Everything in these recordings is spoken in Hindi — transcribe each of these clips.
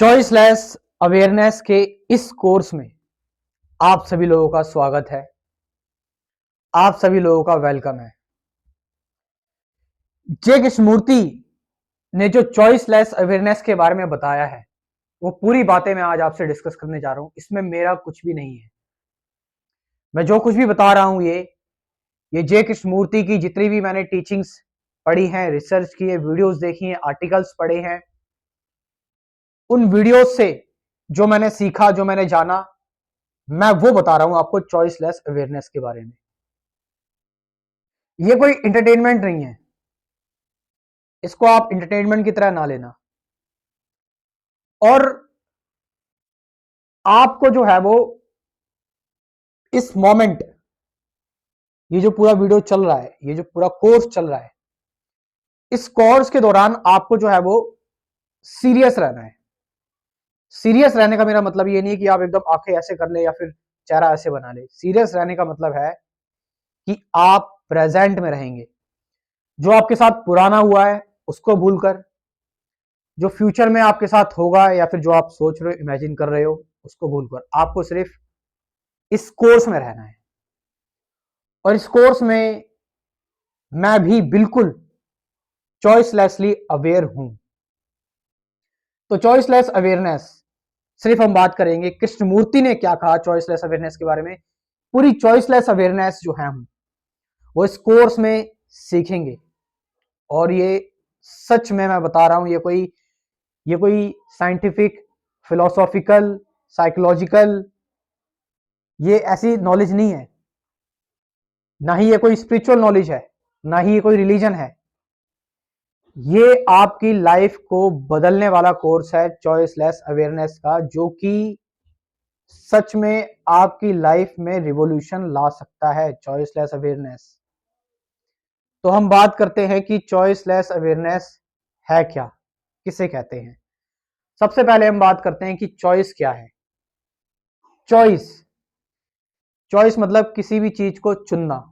चॉइसलेस अवेयरनेस के इस कोर्स में आप सभी लोगों का स्वागत है। आप सभी लोगों का वेलकम है। जे कृष्णमूर्ति ने जो चॉइसलेस अवेयरनेस के बारे में बताया है वो पूरी बातें मैं आज आपसे डिस्कस करने जा रहा हूं। इसमें मेरा कुछ भी नहीं है। मैं जो कुछ भी बता रहा हूं ये जे कृष्णमूर्ति की जितनी भी मैंने टीचिंग्स पढ़ी हैं, रिसर्च की है, वीडियोस देखी हैं, आर्टिकल्स पढ़े हैं, उन वीडियोस से जो मैंने सीखा, जो मैंने जाना, मैं वो बता रहा हूं आपको चॉइसलेस अवेयरनेस के बारे में। ये कोई इंटरटेनमेंट नहीं है, इसको आप इंटरटेनमेंट की तरह ना लेना। और आपको जो है वो इस मोमेंट, ये जो पूरा वीडियो चल रहा है, ये जो पूरा कोर्स चल रहा है, इस कोर्स के दौरान आपको जो है वो सीरियस रहना है। सीरियस रहने का मेरा मतलब ये नहीं है कि आप एकदम आंखें ऐसे कर ले या फिर चेहरा ऐसे बना ले। सीरियस रहने का मतलब है कि आप प्रेजेंट में रहेंगे। जो आपके साथ पुराना हुआ है उसको भूलकर, जो फ्यूचर में आपके साथ होगा या फिर जो आप सोच रहे हो, इमेजिन कर रहे हो, उसको भूलकर आपको सिर्फ इस कोर्स में रहना है। और इस कोर्स में मैं भी बिल्कुल चॉइसलेसली अवेयर हूं। तो चॉइसलेस अवेयरनेस सिर्फ हम बात करेंगे कृष्णमूर्ति ने क्या कहा चॉइसलेस अवेयरनेस के बारे में। पूरी चॉइसलेस अवेयरनेस जो है हम वो इस कोर्स में सीखेंगे। और ये सच में मैं बता रहा हूं, ये कोई साइंटिफिक, फिलोसॉफिकल, साइकोलॉजिकल, ये ऐसी नॉलेज नहीं है। ना ही ये कोई स्पिरिचुअल नॉलेज है, ना ही ये कोई रिलीजन है। ये आपकी लाइफ को बदलने वाला कोर्स है चॉइसलेस अवेयरनेस का, जो कि सच में आपकी लाइफ में रिवॉल्यूशन ला सकता है। Choiceless awareness. तो हम बात करते हैं कि चॉइसलेस अवेयरनेस है क्या, किसे कहते हैं। सबसे पहले हम बात करते हैं कि चॉइस क्या है। चॉइस चॉइस मतलब किसी भी चीज को चुनना,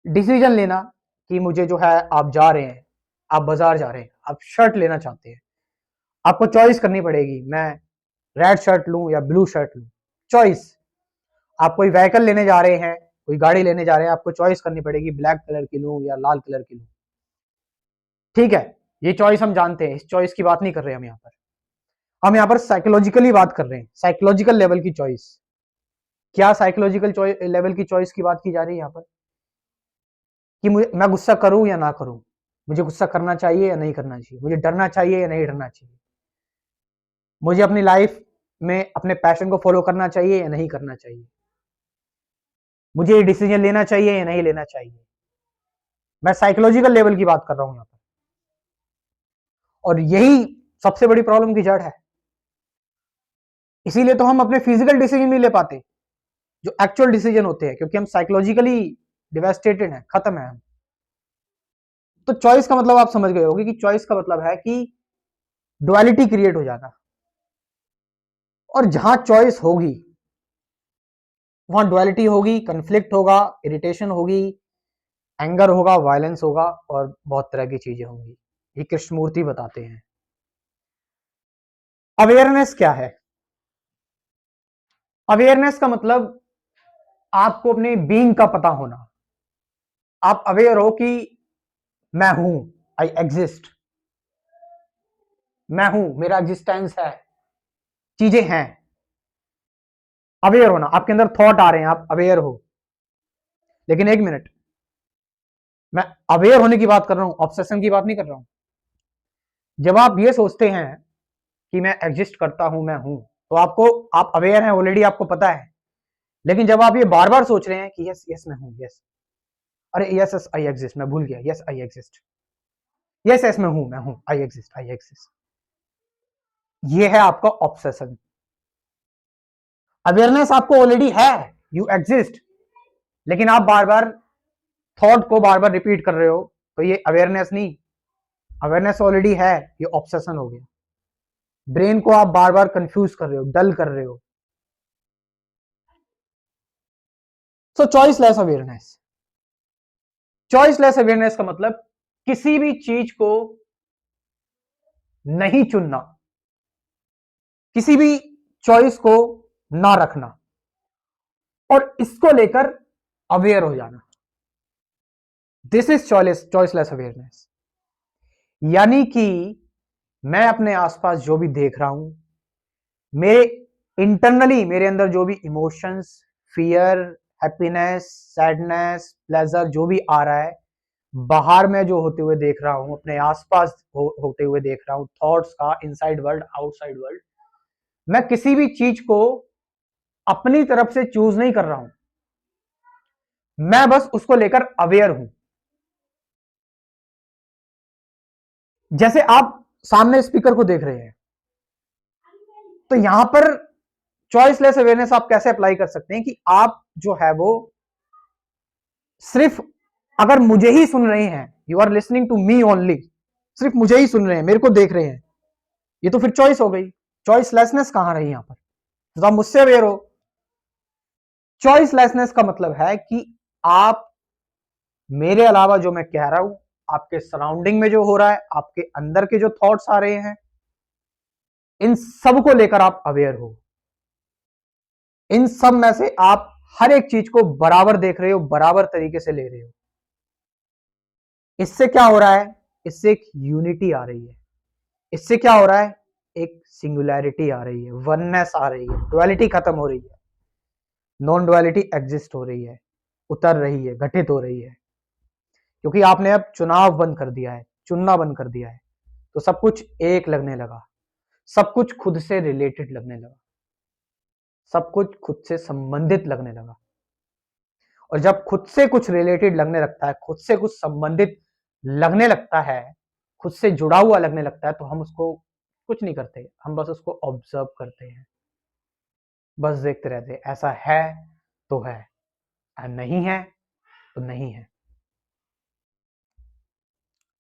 डिसीजन लेना कि मुझे जो है, आप जा रहे हैं, आप बाजार जा रहे हैं, आप शर्ट लेना चाहते हैं, आपको चॉइस करनी पड़ेगी, मैं रेड शर्ट लूं या ब्लू शर्ट लूं। चॉइस। आप कोई व्हीकल लेने जा रहे हैं, कोई गाड़ी लेने जा रहे हैं, आपको चॉइस करनी पड़ेगी, ब्लैक कलर की लूं या लाल कलर की लूं। ठीक है, ये चॉइस हम जानते हैं, इस चॉइस की बात नहीं कर रहे हम यहाँ पर। हम यहाँ पर साइकोलॉजिकली बात कर रहे हैं, साइकोलॉजिकल लेवल की चॉइस। क्या साइकोलॉजिकल लेवल की चॉइस की बात की जा रही है यहाँ पर? कि मैं गुस्सा करूं या ना करूं, मुझे गुस्सा करना चाहिए या नहीं करना चाहिए, मुझे डरना चाहिए या नहीं डरना चाहिए, मुझे अपनी लाइफ में अपने पैशन को फॉलो करना चाहिए या नहीं करना चाहिए, मुझे ये डिसीजन लेना चाहिए या नहीं लेना चाहिए। मैं साइकोलॉजिकल लेवल की बात कर रहा हूं यहाँ पर। और यही सबसे बड़ी प्रॉब्लम की जड़ है। इसीलिए तो हम अपने फिजिकल डिसीजन नहीं ले पाते, जो एक्चुअल डिसीजन होते हैं, क्योंकि हम साइकोलॉजिकली डिवेस्टेटेड हैं, खत्म है हम। तो चॉइस का मतलब आप समझ गए होंगे कि चॉइस का मतलब है कि डुअलिटी क्रिएट हो जाना। और जहां चॉइस होगी वहां डुअलिटी होगी, कंफ्लिक्ट होगा, इरिटेशन होगी, एंगर होगा, वायलेंस होगा और बहुत तरह की चीजें होंगी। ये कृष्णमूर्ति बताते हैं। अवेयरनेस क्या है? अवेयरनेस का मतलब आपको अपने बीइंग का पता होना। आप अवेयर हो कि मैं हूं, आई एग्जिस्ट, मैं हूं, मेरा एग्जिस्टेंस है, चीजें हैं। अवेयर होना, आपके अंदर थॉट आ रहे हैं, आप अवेयर हो। लेकिन एक मिनट, मैं अवेयर होने की बात कर रहा हूं, ऑब्सेशन की बात नहीं कर रहा हूं। जब आप ये सोचते हैं कि मैं एग्जिस्ट करता हूं, मैं हूं, तो आप अवेयर हैं, ऑलरेडी आपको पता है। लेकिन जब आप ये बार बार सोच रहे हैं कि यस यस मैं हूं, यस, अरे यस यस आई एग्जिस्ट, मैं भूल गया, yes I exist, yes yes मैं हूं, आई एग्जिस्ट, आई एग्जिस्ट, ये है आपका ऑब्सेशन। अवेयरनेस आपको ऑलरेडी है, यू एग्जिस्ट, लेकिन आप बार बार थॉट को बार बार रिपीट कर रहे हो, तो ये अवेयरनेस नहीं। अवेयरनेस ऑलरेडी है, ये ऑब्सेशन हो गया। ब्रेन को आप बार बार कंफ्यूज कर रहे हो, डल कर रहे हो। सो चॉइसलेस अवेयरनेस। चॉइसलेस अवेयरनेस का मतलब किसी भी चीज को नहीं चुनना, किसी भी चॉइस को ना रखना और इसको लेकर अवेयर हो जाना, दिस इज चॉइसलेस अवेयरनेस। यानी कि मैं अपने आसपास जो भी देख रहा हूं, मेरे इंटरनली मेरे अंदर जो भी emotions, fear, happiness, sadness, pleasure जो भी आ रहा है, बाहर में जो होते हुए देख रहा हूं, अपने आसपास होते हुए देख रहा हूं, थॉट्स का, इनसाइड वर्ल्ड, आउटसाइड वर्ल्ड, मैं किसी भी चीज को अपनी तरफ से चूज नहीं कर रहा हूं, मैं बस उसको लेकर अवेयर हूं। जैसे आप सामने स्पीकर को देख रहे हैं, तो यहां पर चॉइसलेस अवेयरनेस आप कैसे अप्लाई कर सकते हैं कि आप जो है वो सिर्फ अगर मुझे ही सुन रहे हैं, you are listening to me only, सिर्फ मुझे ही सुन रहे हैं, मेरे को देख रहे हैं, ये तो फिर चॉइस हो गई। चॉइसलेसनेस कहां रही यहां पर, तो आप मुझसे अवेयर हो। चॉइसलेसनेस का मतलब है कि आप मेरे अलावा जो मैं कह रहा हूं, आपके सराउंडिंग में जो हो रहा है, आपके अंदर के जो थॉट्स आ रहे हैं, इन सब को लेकर आप अवेयर हो। इन सब में से आप हर एक चीज को बराबर देख रहे हो, बराबर तरीके से ले रहे हो। इससे क्या हो रहा है, इससे एक यूनिटी आ रही है, इससे क्या हो रहा है, एक सिंगुलैरिटी आ रही है, वननेस आ रही है, डुअलिटी खत्म हो रही है, नॉन डुअलिटी एग्जिस्ट हो रही है, उतर रही है, घटित हो रही है, क्योंकि आपने अब चुनाव बंद कर दिया है, चुनना बंद कर दिया है, तो सब कुछ एक लगने लगा, सब कुछ खुद से रिलेटेड लगने लगा, सब कुछ खुद से संबंधित लगने लगा। और जब खुद से कुछ रिलेटेड लगने लगता है, खुद से कुछ संबंधित लगने लगता है, खुद से जुड़ा हुआ लगने लगता है, तो हम उसको कुछ नहीं करते, हम बस उसको ऑब्जर्व करते हैं, बस देखते रहते हैं, ऐसा है तो है, नहीं है तो नहीं है।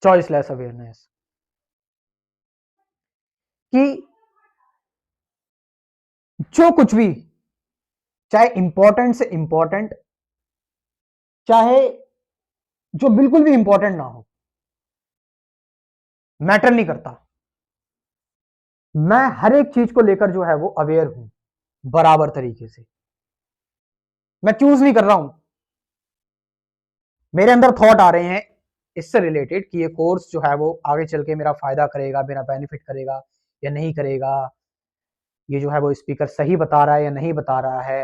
चॉइसलेस अवेयरनेस कि जो कुछ भी, चाहे इंपॉर्टेंट से इंपॉर्टेंट, चाहे जो बिल्कुल भी इंपॉर्टेंट ना हो, मैटर नहीं करता, मैं हर एक चीज को लेकर जो है वो अवेयर हूं बराबर तरीके से। मैं चूज नहीं कर रहा हूं, मेरे अंदर थॉट आ रहे हैं इससे रिलेटेड कि ये कोर्स जो है वो आगे चल के मेरा फायदा करेगा, मेरा बेनिफिट करेगा या नहीं करेगा, ये जो है वो स्पीकर सही बता रहा है या नहीं बता रहा है,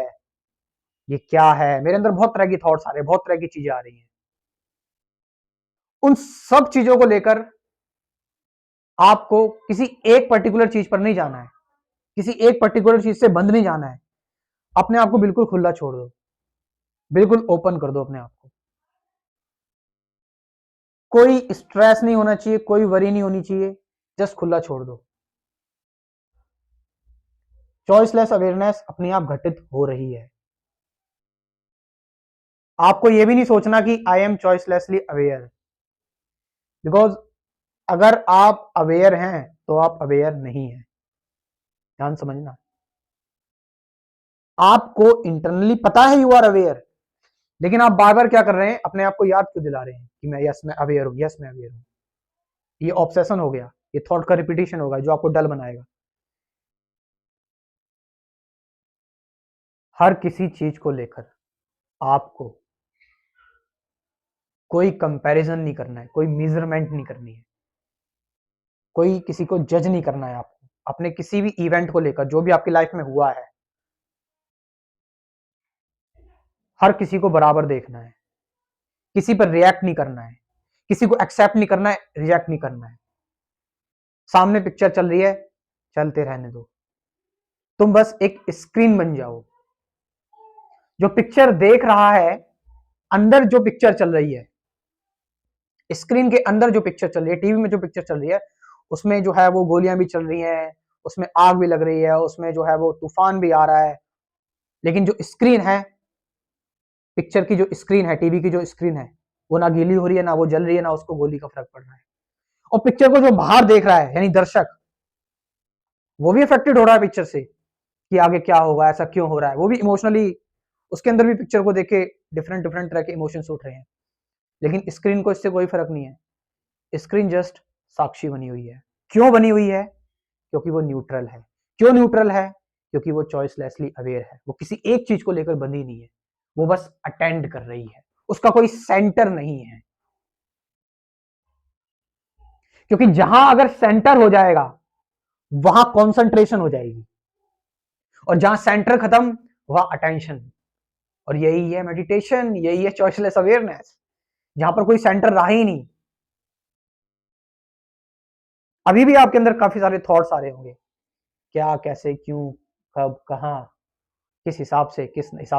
ये क्या है, मेरे अंदर बहुत तरह की थॉट्स आ रहे हैं, बहुत तरह की चीजें आ रही हैं। उन सब चीजों को लेकर आपको किसी एक पर्टिकुलर चीज पर नहीं जाना है, किसी एक पर्टिकुलर चीज से बंद नहीं जाना है, अपने आप को बिल्कुल खुला छोड़ दो, बिल्कुल ओपन कर दो अपने आप को। कोई स्ट्रेस नहीं होना चाहिए, कोई वरी नहीं होनी चाहिए, जस्ट खुला छोड़ दो। चॉइसलेस अवेयरनेस अपने आप घटित हो रही है। आपको यह भी नहीं सोचना कि आई एम चॉइसलेसली अवेयर, बिकॉज अगर आप अवेयर हैं तो आप अवेयर नहीं हैं, ध्यान समझना। आपको इंटरनली पता है यू आर अवेयर, लेकिन आप बार बार क्या कर रहे हैं, अपने आप को याद क्यों दिला रहे हैं कि मैं यस मैं अवेयर हूं, यस मैं अवेयर हूं। ये ऑब्सेशन हो गया, ये थॉट का रिपीटिशन होगा जो आपको डल बनाएगा। हर किसी चीज को लेकर आपको कोई कंपैरिजन नहीं करना है, कोई मेजरमेंट नहीं करनी है, कोई किसी को जज नहीं करना है आपको, अपने किसी भी इवेंट को लेकर जो भी आपकी लाइफ में हुआ है, हर किसी को बराबर देखना है, किसी पर रिएक्ट नहीं करना है, किसी को एक्सेप्ट नहीं करना है, रिजेक्ट नहीं करना है। सामने पिक्चर चल रही है, चलते रहने दो, तुम बस एक स्क्रीन बन जाओ। जो पिक्चर देख रहा है, अंदर जो पिक्चर चल रही है, स्क्रीन के अंदर जो पिक्चर चल रही है, टीवी में जो पिक्चर चल रही है, उसमें जो है वो गोलियां भी चल रही हैं, उसमें आग भी लग रही है, उसमें जो है वो तूफान भी आ रहा है, लेकिन जो स्क्रीन है, पिक्चर की जो स्क्रीन है, टीवी की जो स्क्रीन है, वो ना गीली हो रही है, ना वो जल रही है, ना उसको गोली का फर्क पड़ रहा है। और पिक्चर को जो बाहर देख रहा है यानी दर्शक, वो भी अफेक्टेड हो रहा है पिक्चर से कि आगे क्या होगा, ऐसा क्यों हो रहा है, वो भी इमोशनली उसके अंदर भी पिक्चर को देख के डिफरेंट डिफरेंट तरह के इमोशंस उठ रहे हैं। लेकिन स्क्रीन को इससे कोई फर्क नहीं है, स्क्रीन जस्ट साक्षी बनी हुई है। क्यों बनी हुई है? क्योंकि वो न्यूट्रल है, क्यों न्यूट्रल है? क्योंकि वो चॉइसलेसली अवेयर है, वो किसी एक चीज को लेकर बंधी नहीं है, वो बस अटेंड कर रही है, उसका कोई सेंटर नहीं है। क्योंकि जहां अगर सेंटर हो जाएगा वहां कॉन्सेंट्रेशन हो जाएगी, और जहां सेंटर खत्म वहां अटेंशन। और यही है मेडिटेशन, यही है चॉइसलेस अवेयरनेस, जहां पर कोई सेंटर रहा ही नहीं। अभी भी आपके अंदर काफी सारे थॉट्स आ रहे होंगे, क्या, कैसे, क्यों, कब, कहां, किस हिसाब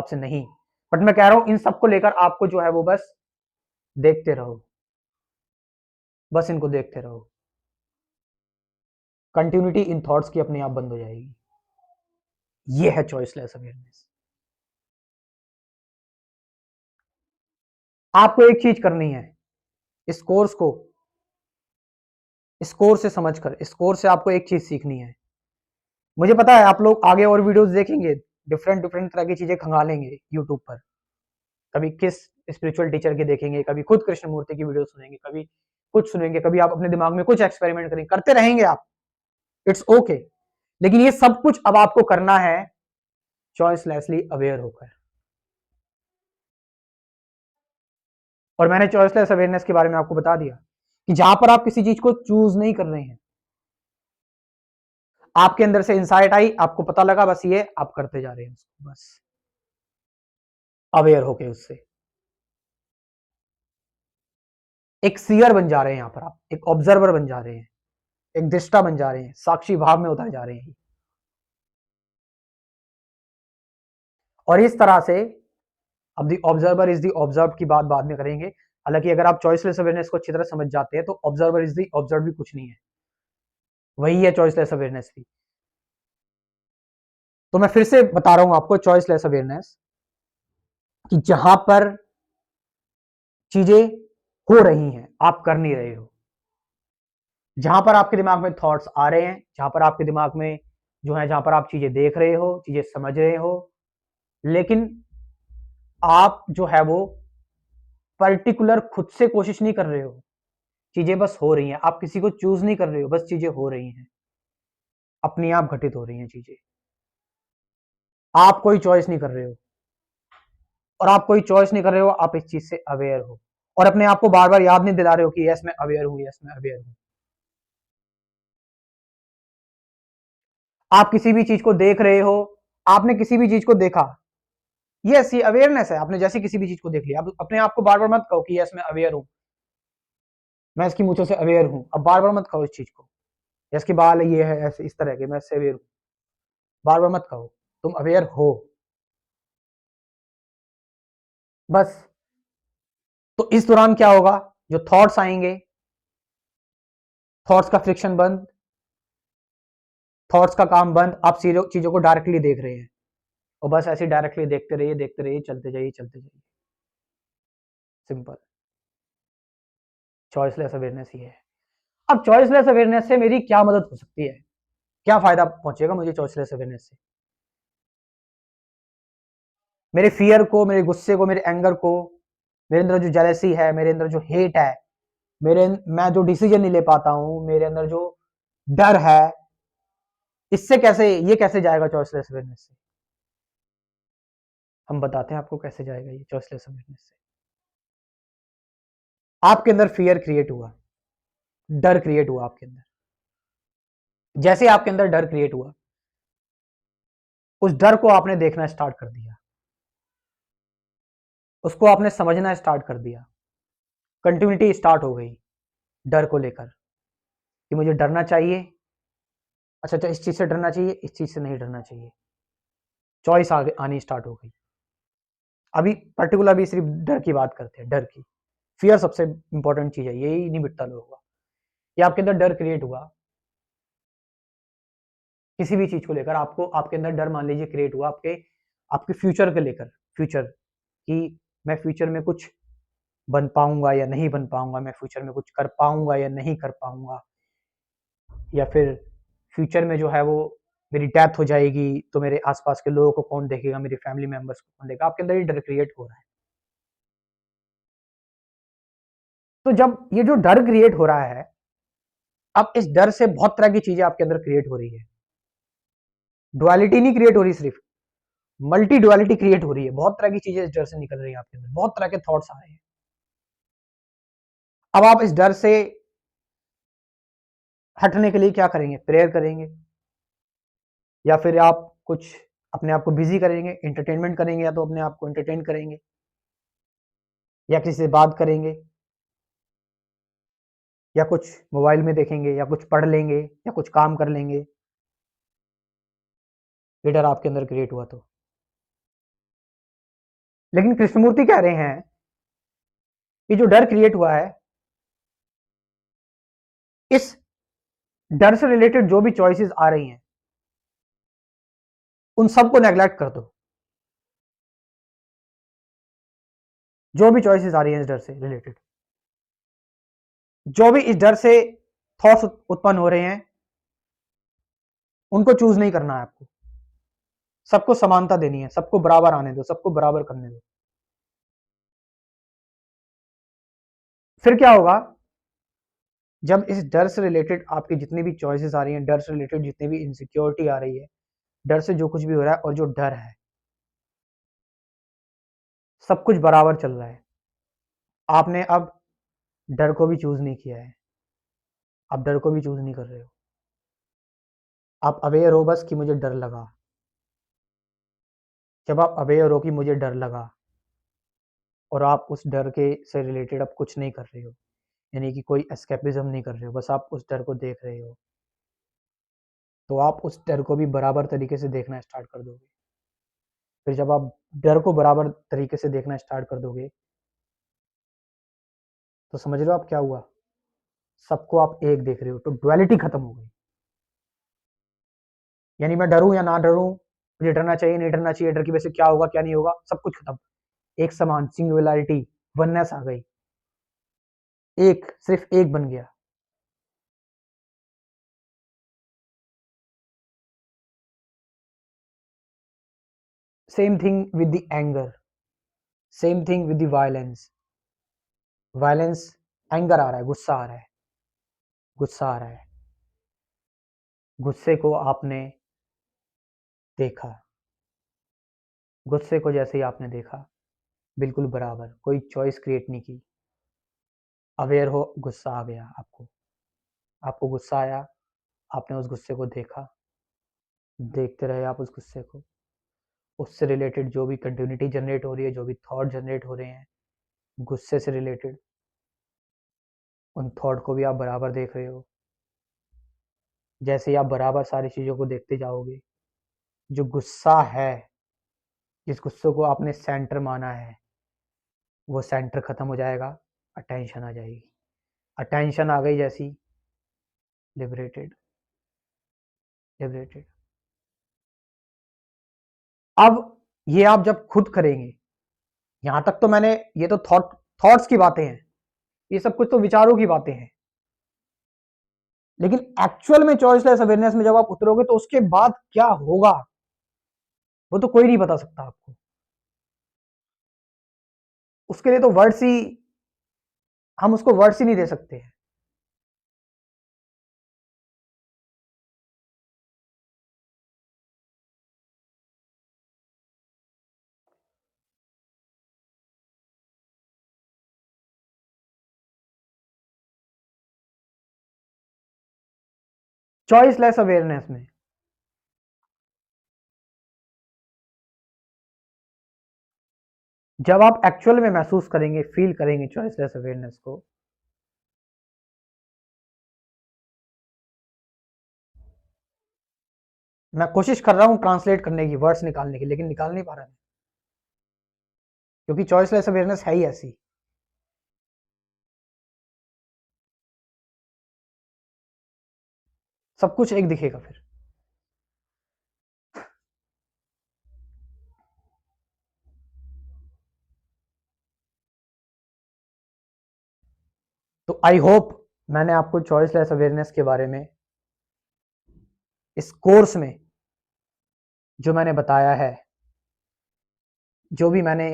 से नहीं। बट मैं कह रहा हूं इन सबको लेकर आपको जो है वो बस देखते रहो, बस इनको देखते रहो। कंटिन्यूटी इन थॉट्स की अपने आप बंद हो जाएगी। ये है चॉइसलेस अवेयरनेस। आपको एक चीज करनी है, इस कोर्स को, इस कोर्स से समझकर, इस कोर्स से आपको एक चीज सीखनी है। मुझे पता है आप लोग आगे और वीडियोस देखेंगे, डिफरेंट डिफरेंट तरह की चीजें खंगालेंगे यूट्यूब पर। कभी किस स्पिरिचुअल टीचर के देखेंगे, कभी खुद कृष्णमूर्ति की वीडियो सुनेंगे, कभी कुछ सुनेंगे, कभी आप अपने दिमाग में कुछ एक्सपेरिमेंट करेंगे, करते रहेंगे आप, इट्स ओके। लेकिन ये सब कुछ अब आपको करना है चॉइसलेसली अवेयर होकर। और मैंने चॉइसलेस अवेयरनेस के बारे में आपको बता दिया कि जहां पर आप किसी चीज को चूज नहीं कर रहे हैं, आपके अंदर से इंसाइट आई, आपको पता लगा, बस ये आप करते जा रहे हैं उसको, बस अवेयर होके उससे एक सीयर बन जा रहे हैं। यहां पर आप एक ऑब्जर्वर बन जा रहे हैं, एक दृष्टा बन जा रहे हैं, साक्षी भाव में उतर जा रहे हैं। और इस तरह से अब दी ऑब्जर्वर इज दी ऑब्जर्व की बात बाद में करेंगे। हालांकि अगर आप चॉइसलेस अवेयरनेस को अच्छी तरह समझ जाते हैं तो ऑब्जर्वर इज दी ऑब्जर्व भी कुछ नहीं है, वही है चॉइसलेस अवेयरनेस भी। तो मैं फिर से बता रहा हूं आपको, चॉइसलेस अवेयरनेस कि जहां पर चीजें हो रही हैं आप कर नहीं रहे हो, जहां पर आपके दिमाग में थॉट्स आ रहे हैं, जहां पर आपके दिमाग में जो है, जहां पर आप चीजें देख रहे हो, चीजें समझ रहे हो, लेकिन आप जो है वो पर्टिकुलर खुद से कोशिश नहीं कर रहे हो, चीजें बस हो रही हैं, आप किसी को चूज नहीं कर रहे हो, बस चीजें हो रही हैं, अपने आप घटित हो रही हैं चीजें, आप कोई चॉइस नहीं कर रहे हो। और आप कोई चॉइस नहीं कर रहे हो, आप इस चीज से अवेयर हो, और अपने आप को बार बार याद नहीं दिला रहे हो कि यस मैं अवेयर हूं, यस मैं अवेयर हूं। आप किसी भी चीज को देख रहे हो, आपने किसी भी चीज को देखा, यस ये अवेयरनेस है, आपने जैसे किसी भी चीज को देख लिया, आप अपने आप को बार बार मत कहो कि यस मैं अवेयर हूं, मैं इसकी मूंछों से अवेयर हूं, अब बार बार मत कहो इस चीज को, यस के बाल ये है ऐसे इस तरह के, मैं इससे अवेयर हूं, बार बार मत कहो, तुम अवेयर हो बस। तो इस दौरान क्या होगा, जो थॉट्स आएंगे, थॉट्स का फ्रिक्शन बंद, थॉट्स का काम बंद, आप चीजों को डायरेक्टली देख रहे हैं, और बस ऐसे डायरेक्टली देखते रहिए, चलते जाइए, चलते जाइए, सिंपल। चॉइसलेस अवेयरनेस ही है। अब चॉइसलेस अवेयरनेस से मेरी क्या मदद हो सकती है, क्या फायदा पहुंचेगा मुझे चॉइसलेस अवेयरनेस से? मेरे फियर को, मेरे गुस्से को, मेरे एंगर को, मेरे अंदर जो जेलसी है, मेरे अंदर जो हेट है, मैं जो डिसीजन नहीं ले पाता हूं, मेरे अंदर जो डर है, इससे कैसे, ये कैसे जाएगा चॉइसलेस अवेयरनेस से? हम बताते हैं आपको कैसे जाएगा ये चॉइसलेस अवेयरनेस से। आपके अंदर फियर क्रिएट हुआ, डर क्रिएट हुआ आपके अंदर, जैसे आपके अंदर डर क्रिएट हुआ, उस डर को आपने देखना स्टार्ट कर दिया, उसको आपने समझना स्टार्ट कर दिया, कंटिन्यूटी स्टार्ट हो गई डर को लेकर कि मुझे डरना चाहिए, अच्छा अच्छा इस चीज से डरना चाहिए, इस चीज से नहीं डरना चाहिए, चॉइस आगे आनी स्टार्ट हो गई। अभी पर्टिकुलर भी सिर्फ डर की बात करते हैं, डर की, फियर सबसे इंपॉर्टेंट चीज है, यही नहीं मिटता लोगों का। ये आपके अंदर डर क्रिएट हुआ किसी भी चीज को लेकर, आपको आपके अंदर डर मान लीजिए क्रिएट हुआ आपके आपके फ्यूचर को लेकर, फ्यूचर कि मैं फ्यूचर में कुछ बन पाऊंगा या नहीं बन पाऊंगा, मैं फ्यूचर में कुछ कर पाऊंगा या नहीं कर पाऊंगा, या फिर फ्यूचर में जो है वो मेरी डेथ हो जाएगी तो मेरे आसपास के लोगों को कौन देखेगा, मेरी फैमिली मेंबर्स को कौन देखेगा, आपके अंदर ये डर क्रिएट हो रहा है। तो जब ये जो डर क्रिएट हो रहा है, अब इस डर से बहुत तरह की चीजें आपके अंदर क्रिएट हो रही है, डुअलिटी नहीं क्रिएट हो रही, सिर्फ मल्टी डुअलिटी क्रिएट हो रही है। बहुत तरह की चीजें इस डर से निकल रही हैं आपके अंदर, बहुत तरह के थॉट्स आ रहे हैं। अब आप इस डर से हटने के लिए क्या करेंगे? प्रेयर करेंगे, या फिर आप कुछ अपने आप को बिजी करेंगे, एंटरटेनमेंट करेंगे, या तो अपने आप को एंटरटेन करेंगे, या किसी से बात करेंगे, या कुछ मोबाइल में देखेंगे, या कुछ पढ़ लेंगे, या कुछ काम कर लेंगे। ये डर आपके अंदर क्रिएट हुआ तो। लेकिन कृष्णमूर्ति कह रहे हैं कि जो डर क्रिएट हुआ है, इस डर से रिलेटेड जो भी चॉइसेस आ रही हैं, उन सबको नेग्लेक्ट कर दो। जो भी चॉइसेस आ रही हैं इस डर से रिलेटेड, जो भी इस डर से थॉट्स उत्पन्न हो रहे हैं, उनको चूज नहीं करना है आपको। सबको समानता देनी है, सबको बराबर आने दो, सबको बराबर करने दो। फिर क्या होगा? जब इस डर से रिलेटेड आपकी जितनी भी चॉइसेस आ रही हैं, डर से रिलेटेड जितनी भी इनसिक्योरिटी आ रही है, डर से जो कुछ भी हो रहा है, और जो डर है, सब कुछ बराबर चल रहा है। आपने अब डर को भी चूज नहीं किया है, आप डर को भी चूज नहीं कर रहे हो। आप अवेयर हो बस कि मुझे डर लगा। जब आप अवेयर हो कि मुझे डर लगा, और आप उस डर के से रिलेटेड अब कुछ नहीं कर रहे हो, यानी कि कोई एस्केपिज्म नहीं कर रहे हो, बस आप उस डर को देख रहे हो, तो आप उस डर को भी बराबर तरीके से देखना स्टार्ट कर दोगे। फिर जब आप डर को बराबर तरीके से देखना स्टार्ट कर दोगे, तो समझ लो आप क्या हुआ, सबको आप एक देख रहे हो, तो डुअलिटी खत्म हो गई। यानी मैं डरूं या ना डरूं, मुझे डरना चाहिए नहीं डरना चाहिए, डर की वजह से क्या होगा क्या नहीं होगा, सब कुछ खत्म। एक समान सिंगुलैरिटी, वननेस आ गई, एक सिर्फ एक बन गया। Same thing with the anger, same thing with the violence. Violence, anger आ रहा है, गुस्सा आ रहा है, गुस्सा आ रहा है। गुस्से को आपने देखा, गुस्से को जैसे ही आपने देखा, बिल्कुल बराबर, कोई चॉइस क्रिएट नहीं की, अवेयर हो, गुस्सा आ गया आपको, आपको गुस्सा आया, आपने उस गुस्से को देखा, देखते रहे आप उस गुस्से को, उससे रिलेटेड जो भी कंटिन्यूटी जनरेट हो रही है, जो भी थॉट जनरेट हो रहे हैं गुस्से से रिलेटेड, उन थॉट को भी आप बराबर देख रहे हो। जैसे ही आप बराबर सारी चीज़ों को देखते जाओगे, जो गुस्सा है, जिस गुस्से को आपने सेंटर माना है, वो सेंटर खत्म हो जाएगा, अटेंशन आ जाएगी। अटेंशन आ गई जैसी, लिबरेटेड, लिबरेटेड। अब ये आप जब खुद करेंगे, यहां तक तो मैंने, ये तो थॉट्स की बातें हैं, ये सब कुछ तो विचारों की बातें हैं, लेकिन एक्चुअल में चॉइसलेस अवेयरनेस में जब आप उतरोगे, तो उसके बाद क्या होगा वो तो कोई नहीं बता सकता आपको। उसके लिए तो वर्ड्स ही, हम उसको वर्ड्स ही नहीं दे सकते हैं। चॉइसलेस अवेयरनेस में जब आप एक्चुअल में महसूस करेंगे, फील करेंगे चॉइसलेस अवेयरनेस को, मैं कोशिश कर रहा हूं ट्रांसलेट करने की, वर्ड्स निकालने की, लेकिन निकाल नहीं पा रहा मैं, क्योंकि चॉइसलेस अवेयरनेस है ही ऐसी। सब कुछ एक दिखेगा फिर। तो आई होप मैंने आपको चॉइसलेस अवेयरनेस के बारे में इस कोर्स में जो मैंने बताया है, जो भी मैंने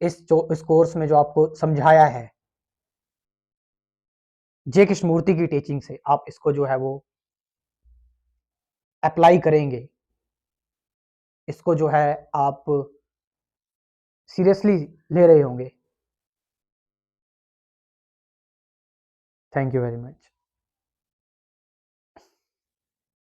इस कोर्स में जो आपको समझाया है, जे कृष्णमूर्ति की टीचिंग से आप इसको जो है वो अप्लाई करेंगे, इसको जो है आप सीरियसली ले रहे होंगे। Thank you very much.